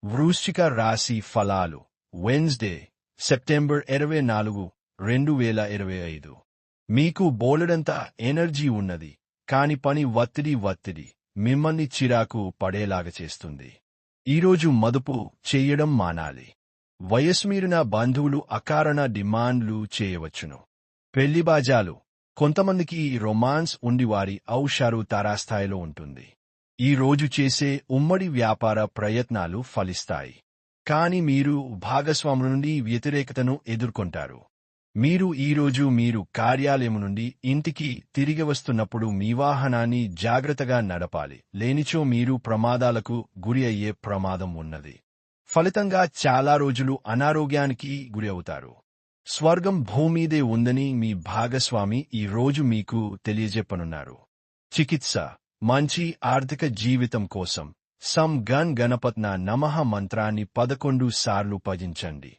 వృశ్చిక రాశి ఫలాలు వెన్స్డే సెప్టెంబర్ 24, 2025. మీకు బోలెడంత ఎనర్జీ ఉన్నది, కాని పని ఒత్తిడి మిమ్మల్ని చిరాకు పడేలాగా చేస్తుంది. ఈరోజు మదుపు చెయ్యడం మానాలి. వయస్మీరిన బంధువులు అకారణ డిమాండ్లు చేయవచ్చును. పెళ్లిబాజాలు కొంతమందికి రొమాన్స్ ఉండి వారి ఔషారు తారాస్థాయిలో ఉంటుంది. ఈ రోజు చేసే ఉమ్మడి వ్యాపార ప్రయత్నాలు ఫలిస్తాయి, కాని మీరు భాగస్వాముల నుండి వ్యతిరేకతను ఎదుర్కొంటారు. మీరు ఈరోజు మీరు కార్యాలయం నుండి ఇంటికి తిరిగి వస్తున్నప్పుడు మీ వాహనాన్ని జాగ్రత్తగా నడపాలి, లేనిచో మీరు ప్రమాదాలకు గురి అయ్యే ప్రమాదం ఉన్నది. ఫలితంగా చాలా రోజులు అనారోగ్యానికి గురి అవుతారు. స్వర్గం భూమీదే ఉందని మీ భాగస్వామి ఈ రోజు మీకు తెలియజెప్పనున్నారు. చికిత్స మంచి ఆర్థిక జీవితం కోసం సం గణపత్న నమః మంత్రాన్ని 11 సార్లు పఠించండి.